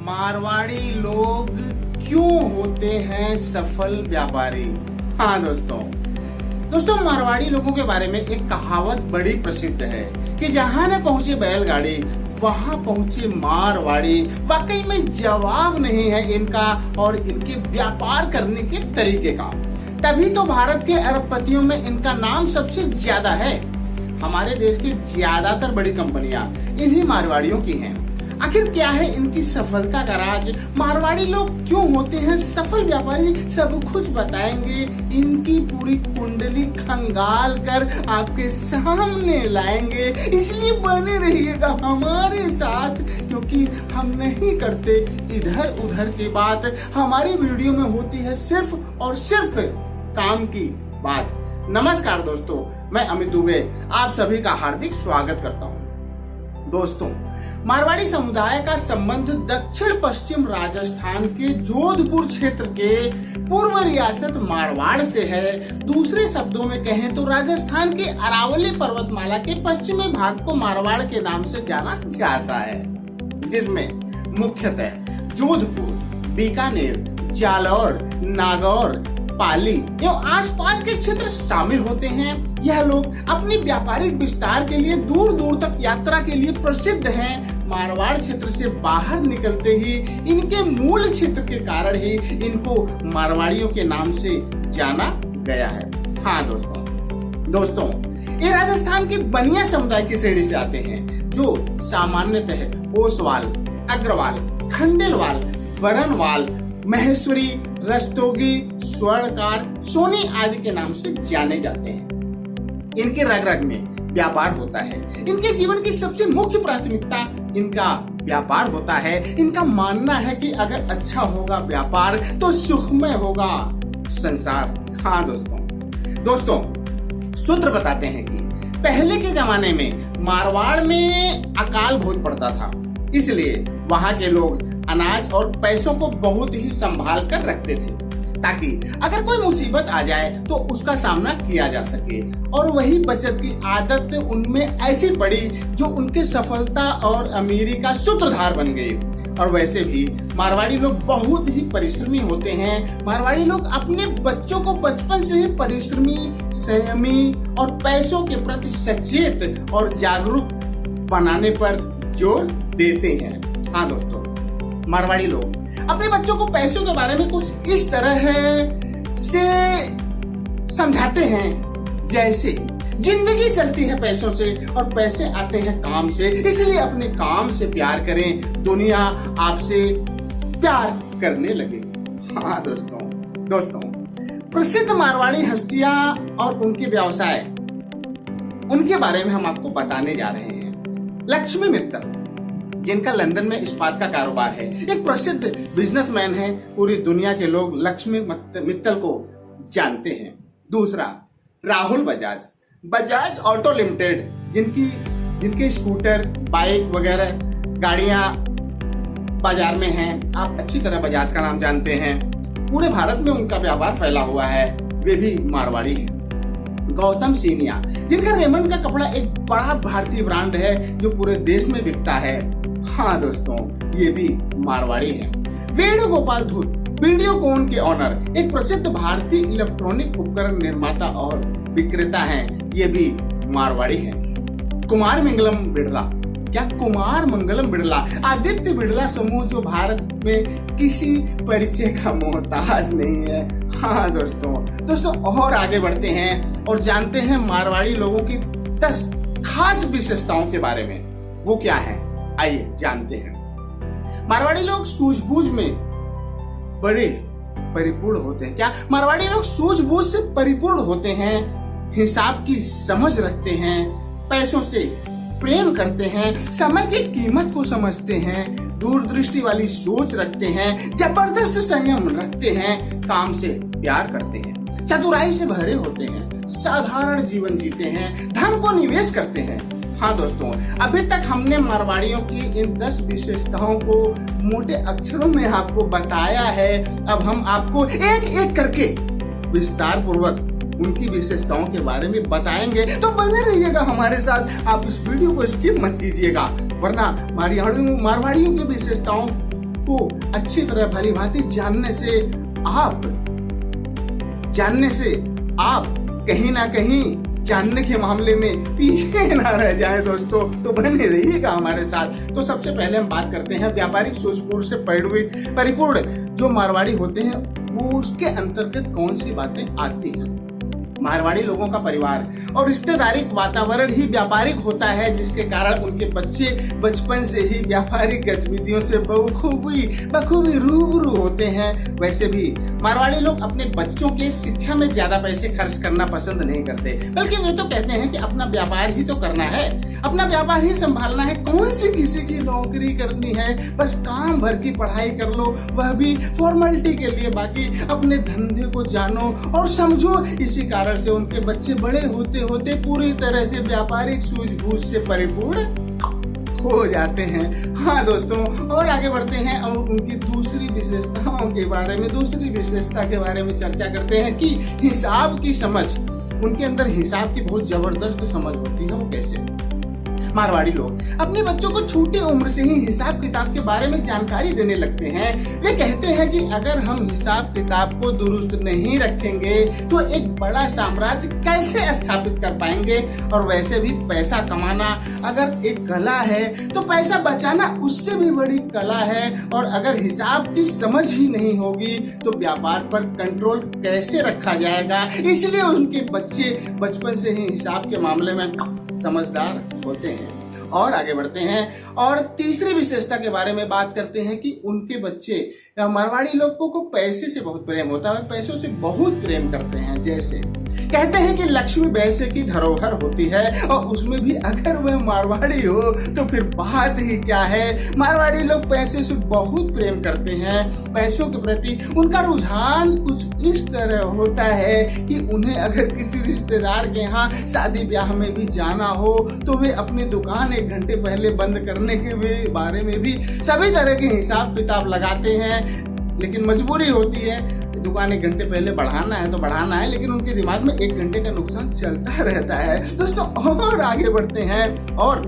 मारवाड़ी लोग क्यों होते हैं सफल व्यापारी। हाँ दोस्तों मारवाड़ी लोगों के बारे में एक कहावत बड़ी प्रसिद्ध है कि जहाँ न पहुंचे बैलगाड़ी वहां पहुंचे मारवाड़ी। वाकई में जवाब नहीं है इनका और इनके व्यापार करने के तरीके का। तभी तो भारत के अरबपतियों में इनका नाम सबसे ज्यादा है। हमारे देश की ज्यादातर बड़ी कंपनियां इन्हीं मारवाड़ियों की हैं। आखिर क्या है इनकी सफलता का राज? मारवाड़ी लोग क्यों होते हैं सफल व्यापारी? सब कुछ बताएंगे। इनकी पूरी कुंडली खंगाल कर आपके सामने लाएंगे, इसलिए बने रहिएगा हमारे साथ, क्योंकि हम नहीं करते इधर उधर की बात। हमारी वीडियो में होती है सिर्फ और सिर्फ काम की बात। नमस्कार दोस्तों, मैं अमित दुबे आप सभी का हार्दिक स्वागत करता हूँ। दोस्तों, मारवाड़ी समुदाय का संबंध दक्षिण पश्चिम राजस्थान के जोधपुर क्षेत्र के पूर्व रियासत मारवाड़ से है। दूसरे शब्दों में कहें तो राजस्थान के अरावली पर्वतमाला के पश्चिमी भाग को मारवाड़ के नाम से जाना जाता है, जिसमें मुख्यतः जोधपुर, बीकानेर, जालौर, नागौर, पाली एवं आसपास के क्षेत्र शामिल होते हैं। यह लोग अपनी व्यापारिक विस्तार के लिए दूर दूर तक यात्रा के लिए प्रसिद्ध हैं। मारवाड़ क्षेत्र से बाहर निकलते ही इनके मूल क्षेत्र के कारण ही इनको मारवाड़ियों के नाम से जाना गया है। हाँ दोस्तों ये राजस्थान के बनिया समुदाय की श्रेणी से आते हैं, जो सामान्यतः ओसवाल, अग्रवाल, खंडेलवाल, बरनवाल, महेश्वरी, रस्तोगी, स्वर्णकार, सोनी आदि के नाम से जाने जाते हैं। इनके रग रग में व्यापार होता है। इनके जीवन की सबसे मुख्य प्राथमिकता इनका व्यापार होता है। इनका मानना है कि अगर अच्छा होगा व्यापार तो सुखमय होगा संसार। हाँ दोस्तों सूत्र बताते हैं कि पहले के जमाने में मारवाड़ में अकाल बहुत पड़ता था, इसलिए वहाँ के लोग अनाज और पैसों को बहुत ही संभाल कर रखते थे, ताकि अगर कोई मुसीबत आ जाए तो उसका सामना किया जा सके। और वही बचत की आदत उनमें ऐसी पड़ी जो उनके सफलता और अमीरी का सूत्रधार बन गई। और वैसे भी मारवाड़ी लोग बहुत ही परिश्रमी होते हैं। मारवाड़ी लोग अपने बच्चों को बचपन से ही परिश्रमी, संयमी और पैसों के प्रति सचेत और जागरूक बनाने पर जोर देते हैं। हाँ दोस्तों, मारवाड़ी लोग अपने बच्चों को पैसों के बारे में कुछ इस तरह से समझाते हैं जैसे जिंदगी चलती है पैसों से और पैसे आते हैं काम से, इसलिए अपने काम से प्यार करें, दुनिया आपसे प्यार करने लगेगी। हाँ दोस्तों प्रसिद्ध मारवाड़ी हस्तियां और उनके व्यवसाय, उनके बारे में हम आपको बताने जा रहे हैं। लक्ष्मी मित्तल, जिनका लंदन में इस्पात का कारोबार है, एक प्रसिद्ध बिजनेसमैन है। पूरी दुनिया के लोग लक्ष्मी मित्तल को जानते हैं। दूसरा, राहुल बजाज ऑटो लिमिटेड, जिनके स्कूटर, बाइक वगैरह गाड़ियां बाजार में हैं। आप अच्छी तरह बजाज का नाम जानते हैं। पूरे भारत में उनका व्यापार फैला हुआ है। वे भी मारवाड़ी हैं। गौतम सीनिया, जिनका रेमंड का कपड़ा एक बड़ा भारतीय ब्रांड है जो पूरे देश में बिकता है। हाँ दोस्तों, ये भी मारवाड़ी है। वेणुगोपाल धूत, वीडियोकॉन के ऑनर, एक प्रसिद्ध भारतीय इलेक्ट्रॉनिक उपकरण निर्माता और विक्रेता हैं। ये भी मारवाड़ी हैं। कुमार मंगलम बिड़ला, आदित्य बिड़ला समूह, जो भारत में किसी परिचय का मोहताज नहीं है। हाँ दोस्तों और आगे बढ़ते हैं और जानते हैं मारवाड़ी लोगों की 10 खास विशेषताओं के बारे में। वो क्या है, आइए जानते हैं। मारवाड़ी लोग सूझबूझ में बड़े परिपूर्ण होते हैं। क्या मारवाड़ी लोग सूझबूझ से परिपूर्ण होते हैं, हिसाब की समझ रखते हैं, पैसों से प्रेम करते हैं, समय की कीमत को समझते हैं, दूरदृष्टि वाली सोच रखते हैं, जबरदस्त संयम रखते हैं, काम से प्यार करते हैं, चतुराई से भरे होते हैं, साधारण जीवन जीते हैं, धन को निवेश करते हैं। हाँ दोस्तों, अभी तक हमने मारवाड़ियों की इन 10 विशेषताओं को मोटे अक्षरों में आपको बताया है। अब हम आपको एक एक करके विस्तार पूर्वक उनकी विशेषताओं के बारे में बताएंगे, तो बने रहिएगा हमारे साथ। आप इस वीडियो को स्किप मत कीजिएगा, वरना मारवाड़ियों की विशेषताओं को अच्छी तरह भली भांति जानने से आप कहीं ना कहीं जानने के मामले में पीछे ना रह जाए दोस्तों, तो बने रहिएगा हमारे साथ। तो सबसे पहले हम बात करते हैं व्यापारिक सूझबूझ से परिपूर्ण जो मारवाड़ी होते हैं वो उसके अंतर्गत कौन सी बातें आती हैं। मारवाड़ी लोगों का परिवार और रिश्तेदारिक वातावरण ही व्यापारिक होता है, जिसके कारण उनके बच्चे बचपन से ही व्यापारिक गतिविधियों से बखूबी रूबरू होते हैं। वैसे भी मारवाड़ी लोग अपने बच्चों के शिक्षा में ज्यादा पैसे खर्च करना पसंद नहीं करते, बल्कि वे तो कहते हैं कि अपना व्यापार ही तो करना है, अपना व्यापार ही संभालना है, कौन सी किसी की नौकरी करनी है, बस काम भर की पढ़ाई कर लो, वह भी फॉर्मेलिटी के लिए, बाकी अपने धंधे को जानो और समझो। इसी कारण से उनके बच्चे बड़े होते होते पूरी तरह से व्यापारिक सूझबूझ से परिपूर्ण हो जाते हैं। हाँ दोस्तों, और आगे बढ़ते हैं और उनकी दूसरी विशेषता के बारे में चर्चा करते हैं कि हिसाब की समझ, उनके अंदर हिसाब की बहुत जबरदस्त समझ होती है। वो कैसे? मारवाड़ी लोग अपने बच्चों को छोटी उम्र से ही हिसाब किताब के बारे में जानकारी देने लगते हैं। वे कहते हैं कि अगर हम हिसाब किताब को दुरुस्त नहीं रखेंगे तो एक बड़ा साम्राज्य कैसे स्थापित कर पाएंगे। और वैसे भी पैसा कमाना अगर एक कला है तो पैसा बचाना उससे भी बड़ी कला है। और अगर हिसाब की समझ ही नहीं होगी तो व्यापार पर कंट्रोल कैसे रखा जाएगा। इसलिए उनके बच्चे बचपन से ही हिसाब के मामले में समझदार होते हैं। और आगे बढ़ते हैं और तीसरी विशेषता के बारे में बात करते हैं कि उनके बच्चे मारवाड़ी लोगों को पैसे से बहुत प्रेम होता है, पैसों से बहुत प्रेम करते हैं। जैसे कहते हैं कि लक्ष्मी पैसे की धरोहर होती है और उसमें भी अगर वह मारवाड़ी हो तो फिर बात ही क्या है। मारवाड़ी लोग पैसे से बहुत प्रेम करते हैं। पैसों के प्रति उनका रुझान कुछ इस तरह होता है कि उन्हें अगर किसी रिश्तेदार के यहाँ शादी ब्याह में भी जाना हो तो वे अपनी दुकान 1 घंटे पहले बंद करने के बारे में भी सभी तरह के हिसाब किताब लगाते हैं। लेकिन मजबूरी होती है, दुकान 1 घंटे पहले बढ़ाना है तो बढ़ाना है, लेकिन उनके दिमाग में 1 घंटे का नुकसान चलता रहता है। दोस्तों और आगे बढ़ते हैं और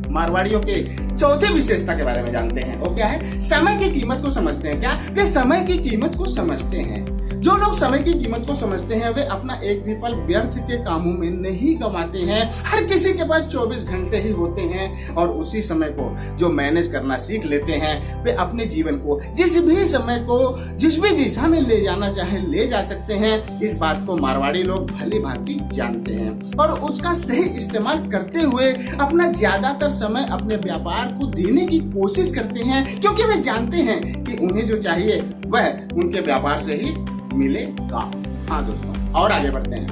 मारवाड़ियों के चौथे विशेषता के बारे में जानते हैं। वो क्या है? समय की कीमत को समझते हैं। क्या वे समय की कीमत को समझते हैं? जो लोग समय की कीमत को समझते हैं वे अपना एक भी पल व्यर्थ के कामों में नहीं गंवाते हैं। हर किसी के पास 24 घंटे ही होते हैं और उसी समय को जो मैनेज करना सीख लेते हैं वे अपने जीवन को जिस भी समय को जिस भी दिशा में ले जाना चाहे ले जा सकते हैं। इस बात को मारवाड़ी लोग भली भांति जानते हैं और उसका सही इस्तेमाल करते हुए अपना ज्यादातर समय अपने व्यापार को देने की कोशिश करते हैं, क्योंकि वे जानते हैं कि उन्हें जो चाहिए वह उनके व्यापार से ही मिलेगा। हाँ दोस्तों, और आगे बढ़ते हैं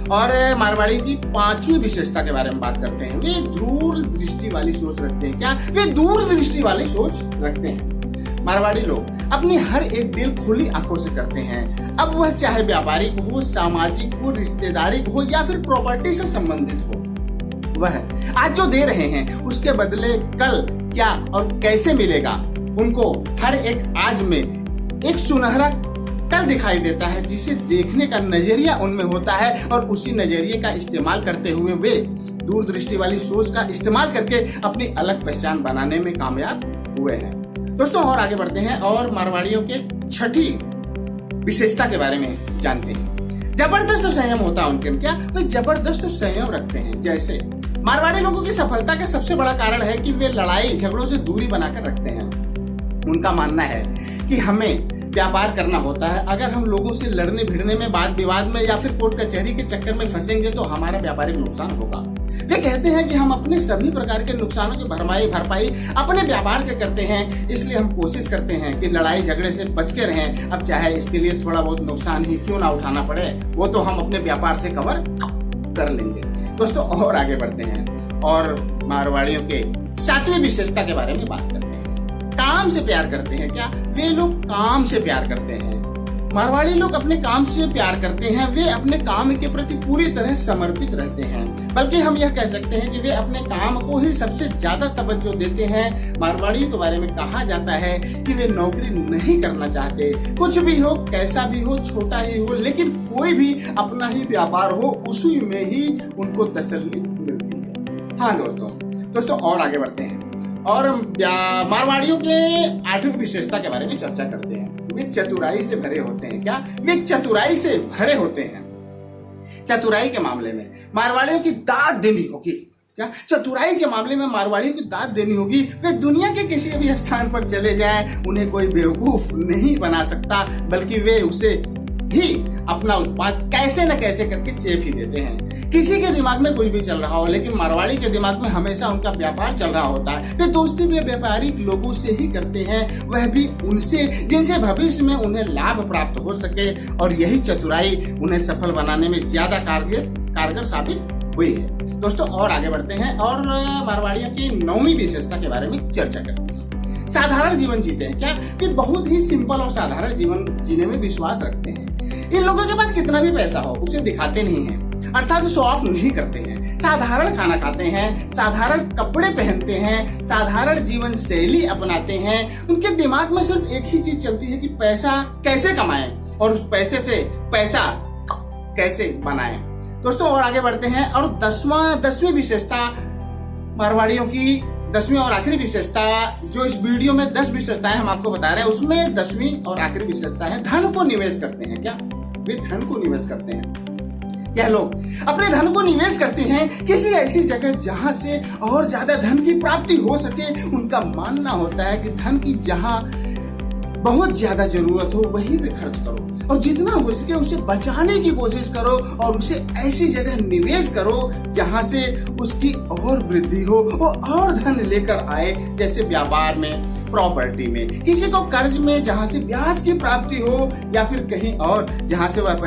और मारवाड़ी की 5वीं विशेषता के बारे में बात करते हैं। वे दूरदृष्टि वाली सोच रखते हैं। क्या वे दूरदृष्टि वाली सोच रखते हैं? मारवाड़ी लोग अपनी हर एक डील खुली आंखों से करते हैं, अब वह चाहे व्यापारिक हो, सामाजिक हो, रिश्तेदारी हो या फिर प्रॉपर्टी से संबंधित हो। वह आज जो दे रहे हैं उसके बदले कल क्या और कैसे मिलेगा, उनको हर एक आज में एक सुनहरा कल दिखाई देता है, जिसे देखने का नजरिया उनमें होता है और उसी नजरिए का इस्तेमाल करते हुए वे दूरदृष्टि वाली सोच का इस्तेमाल करके अपनी अलग पहचान बनाने में कामयाब हुए हैं। दोस्तों और आगे बढ़ते हैं और मारवाड़ियों के 6ठी विशेषता के बारे में जानते हैं। जबरदस्त संयम होता है उनके। क्या वे जबरदस्त संयम रखते हैं? जैसे मारवाड़ी लोगों की सफलता का सबसे बड़ा कारण है कि वे लड़ाई झगड़ों से दूरी बनाकर रखते हैं। उनका मानना है कि हमें व्यापार करना होता है, अगर हम लोगों से लड़ने भिड़ने में, वाद विवाद में या फिर कोर्ट कचहरी के चक्कर में फंसेंगे तो हमारा व्यापारिक नुकसान होगा। वे कहते हैं कि हम अपने सभी प्रकार के नुकसानों की भरपाई अपने व्यापार से करते हैं, इसलिए हम कोशिश करते हैं कि लड़ाई झगड़े से बच के रहें। अब चाहे इसके लिए थोड़ा बहुत नुकसान ही क्यों ना उठाना पड़े, वो तो हम अपने व्यापार से कवर कर लेंगे। दोस्तों और आगे बढ़ते हैं और मारवाड़ियों के 7वीं विशेषता के बारे में बात करते हैं। काम से प्यार करते हैं। क्या वे लोग काम से प्यार करते हैं? मारवाड़ी लोग अपने काम से प्यार करते हैं। वे अपने काम के प्रति पूरी तरह समर्पित रहते हैं, बल्कि हम यह कह सकते हैं कि वे अपने काम को ही सबसे ज्यादा तवज्जो देते हैं। मारवाड़ियों के बारे में कहा जाता है कि वे नौकरी नहीं करना चाहते, कुछ भी हो, कैसा भी हो, छोटा ही हो, लेकिन कोई भी अपना ही व्यापार हो, उसी में ही उनको तसल्ली मिलती है। हाँ दोस्तों और आगे बढ़ते हैं और मारवाड़ियों के 8वीं विशेषता के बारे में चर्चा करते हैं। वे चतुराई से भरे होते हैं। क्या? वे चतुराई से भरे होते हैं। चतुराई के मामले में मारवाड़ियों की दाद देनी होगी। क्या? चतुराई के मामले में मारवाड़ियों की दाद देनी होगी। वे दुनिया के किसी भी स्थान पर चले जाएं, उन्हें कोई बेवकूफ नहीं बना सकता, बल्कि वे उसे ही अपना उत्पाद कैसे न कैसे करके चेप ही देते हैं। किसी के दिमाग में कुछ भी चल रहा हो, लेकिन मारवाड़ी के दिमाग में हमेशा उनका व्यापार चल रहा होता है। वे दोस्ती भी व्यापारिक लोगों से ही करते हैं, वह भी उनसे जिनसे भविष्य में उन्हें लाभ प्राप्त हो सके, और यही चतुराई उन्हें सफल बनाने में ज्यादा कारगर साबित हुई है। दोस्तों और आगे बढ़ते हैं और मारवाड़ियों की 9वीं विशेषता के बारे में चर्चा करते हैं। साधारण जीवन जीते हैं। क्या? वे बहुत ही सिंपल और साधारण जीवन जीने में विश्वास रखते हैं। इन लोगों के पास कितना भी पैसा हो उसे दिखाते नहीं हैं, अर्थात शो ऑफ नहीं करते हैं। साधारण खाना खाते हैं, साधारण कपड़े पहनते हैं, साधारण जीवन शैली अपनाते हैं। उनके दिमाग में सिर्फ एक ही चीज चलती है कि पैसा कैसे कमाएं और उस पैसे से पैसा कैसे बनाएं। दोस्तों और आगे बढ़ते हैं और 10वीं विशेषता मारवाड़ियों की 10वीं और आखिरी विशेषता, जो इस वीडियो में 10 विशेषताएं हम आपको बता रहे हैं, उसमें 10वीं और आखिरी विशेषता है धन को निवेश करते हैं। क्या? वे धन को निवेश करते हैं। यह लोग अपने धन को निवेश करते हैं किसी ऐसी जगह जहां से और ज्यादा धन की प्राप्ति हो सके। उनका मानना होता है कि धन की जहां बहुत ज्यादा जरूरत हो वहीं पे खर्च करो, और जितना हो सके उसे बचाने की कोशिश करो, और उसे ऐसी जगह निवेश करो जहां से उसकी और वृद्धि हो और धन लेकर आए, जैसे व्यापार में, प्रॉपर्टी में, किसी को कर्ज में जहां से ब्याज की प्राप्ति हो, या फिर कहीं और जहां से वह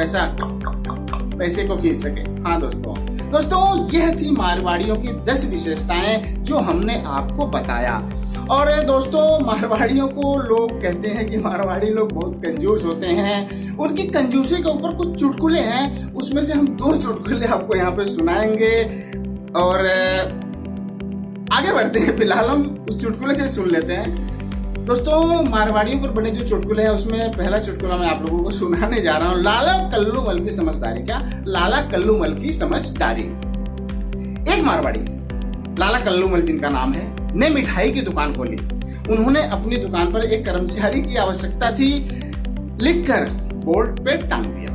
पैसे को खींच सके। हाँ दोस्तों यह थी मारवाड़ियों की 10 विशेषताएं जो हमने आपको बताया। और दोस्तों मारवाड़ियों को लोग कहते हैं कि मारवाड़ी लोग बहुत कंजूस होते हैं। उनकी कंजूसी के ऊपर कुछ चुटकुले हैं, उसमें से हम 2 चुटकुले आपको यहाँ पे सुनाएंगे और आगे बढ़ते हैं। फिलहाल हम उस चुटकुले से सुन लेते हैं। दोस्तों मारवाड़ियों पर बने जो चुटकुले हैं उसमें पहला चुटकुला मैं आप लोगों को सुनाने जा रहा हूँ। लाला कल्लू मल की समझदारी। क्या? लाला कल्लू मल की समझदारी। एक मारवाड़ी, लाला कल्लू मल जिनका नाम है, ने मिठाई की दुकान खोली। उन्होंने अपनी दुकान पर एक कर्मचारी की आवश्यकता थी लिखकर बोर्ड पे टांग दिया।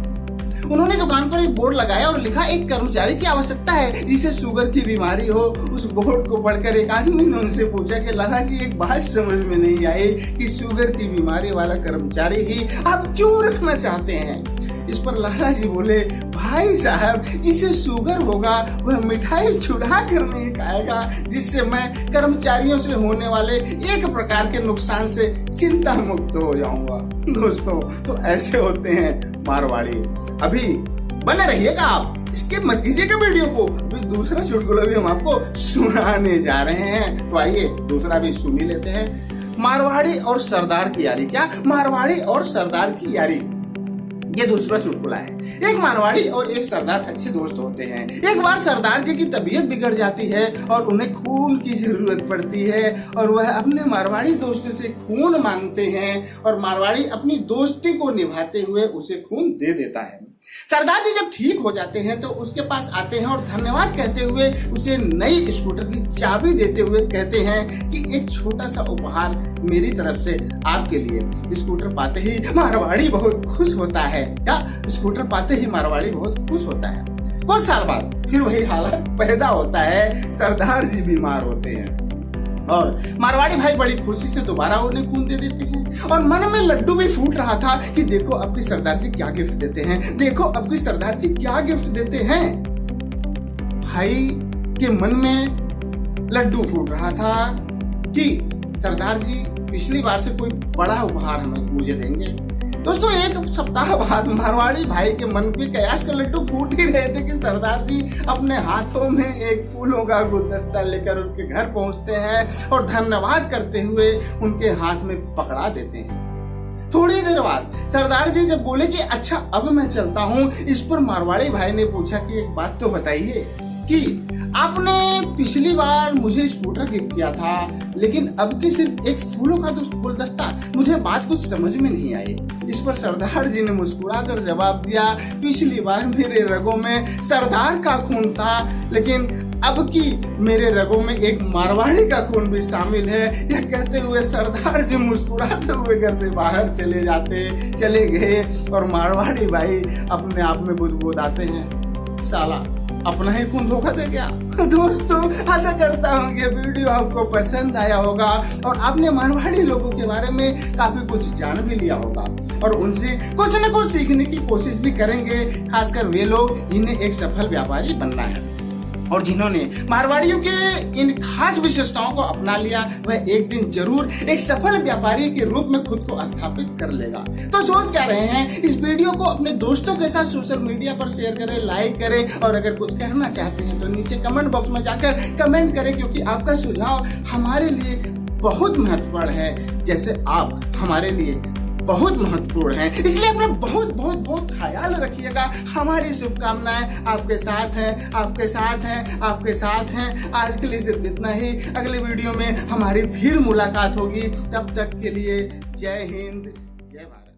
उन्होंने दुकान पर एक बोर्ड लगाया और लिखा, एक कर्मचारी की आवश्यकता है जिसे शुगर की बीमारी हो। उस बोर्ड को पढ़कर एक आदमी ने उनसे पूछा कि लाला जी एक बात समझ में नहीं आई कि शुगर की बीमारी वाला कर्मचारी ही आप क्यों रखना चाहते हैं। इस पर लाला जी बोले, भाई साहब जिसे शुगर होगा वह मिठाई चुरा कर नहीं खाएगा, जिससे मैं कर्मचारियों से होने वाले एक प्रकार के नुकसान से चिंता मुक्त हो जाऊंगा। दोस्तों तो ऐसे होते हैं मारवाड़ी। अभी बने रहिएगा आप, स्किप मत कीजिएगा वीडियो को। दूसरा चुटकुला भी हम आपको सुनाने जा रहे हैं, तो आइए दूसरा भी सुन ही लेते हैं। मारवाड़ी और सरदार की यारी। क्या? मारवाड़ी और सरदार की यारी, ये दूसरा चुटकुला है। एक मारवाड़ी और एक सरदार अच्छे दोस्त होते हैं। एक बार सरदार जी की तबीयत बिगड़ जाती है और उन्हें खून की जरूरत पड़ती है, और वह अपने मारवाड़ी दोस्त से खून मांगते हैं, और मारवाड़ी अपनी दोस्ती को निभाते हुए उसे खून दे देता है। सरदार जी जब ठीक हो जाते हैं तो उसके पास आते हैं और धन्यवाद कहते हुए उसे नई स्कूटर की चाबी देते हुए कहते हैं कि एक छोटा सा उपहार मेरी तरफ से आपके लिए। स्कूटर पाते ही मारवाड़ी बहुत खुश होता है। क्या? स्कूटर पाते ही मारवाड़ी बहुत खुश होता है। कुछ साल बाद फिर वही हालत पैदा होता है, सरदार जी बीमार होते हैं और मारवाड़ी भाई बड़ी खुशी से दोबारा उन्हें खून दे देते हैं, और मन में लड्डू भी फूट रहा था कि देखो अब की सरदार जी क्या गिफ्ट देते हैं, देखो अब की सरदार जी क्या गिफ्ट देते हैं। भाई के मन में लड्डू फूट रहा था कि सरदार जी पिछली बार से कोई बड़ा उपहार मुझे देंगे। दोस्तों एक सप्ताह बाद मारवाड़ी भाई के मन पे कयास का लड्डू फूट ही रहे थे कि सरदार जी अपने हाथों में एक फूलों का गुलदस्ता लेकर उनके घर पहुंचते हैं और धन्यवाद करते हुए उनके हाथ में पकड़ा देते हैं। थोड़ी देर बाद सरदार जी जब बोले कि अच्छा अब मैं चलता हूँ, इस पर मारवाड़ी भाई ने पूछा कि एक बात तो बताइए कि आपने पिछली बार मुझे स्कूटर गिफ्ट किया था, लेकिन अब की सिर्फ एक फूलों का गुलदस्ता, मुझे बात कुछ समझ में नहीं आई। इस पर सरदार जी ने मुस्कुराकर जवाब दिया, पिछली बार मेरे रगों में सरदार का खून था, लेकिन अब की मेरे रगों में एक मारवाड़ी का खून भी शामिल है, यह कहते हुए सरदार जी मुस्कुराते हुए घर से बाहर चले गए और मारवाड़ी भाई अपने आप में बुदबुदाते हैं, साला अपना ही खून धोखा दे गया। दोस्तों, आशा करता हूँ कि वीडियो आपको पसंद आया होगा और आपने मारवाड़ी लोगों के बारे में काफी कुछ जान भी लिया होगा और उनसे कुछ न कुछ सीखने की कोशिश भी करेंगे, खासकर वे लोग जिन्हें एक सफल व्यापारी बनना है और जिन्होंने मारवाड़ियों के इन खास विशेषताओं को अपना लिया, वह एक दिन जरूर एक सफल व्यापारी के रूप में खुद को स्थापित कर लेगा। तो सोच क्या रहे हैं, इस वीडियो को अपने दोस्तों के साथ सोशल मीडिया पर शेयर करें, लाइक करें और अगर कुछ कहना चाहते हैं तो नीचे कमेंट बॉक्स में जाकर कमेंट करें, क्योंकि आपका सुझाव हमारे लिए बहुत महत्वपूर्ण है, जैसे आप हमारे लिए बहुत महत्वपूर्ण है। इसलिए अपना बहुत बहुत बहुत ख्याल रखिएगा। हमारी शुभकामनाएं आपके साथ हैं, आपके साथ हैं, आपके साथ हैं। आज के लिए सिर्फ इतना ही। अगले वीडियो में हमारी फिर मुलाकात होगी। तब तक के लिए जय हिंद, जय भारत।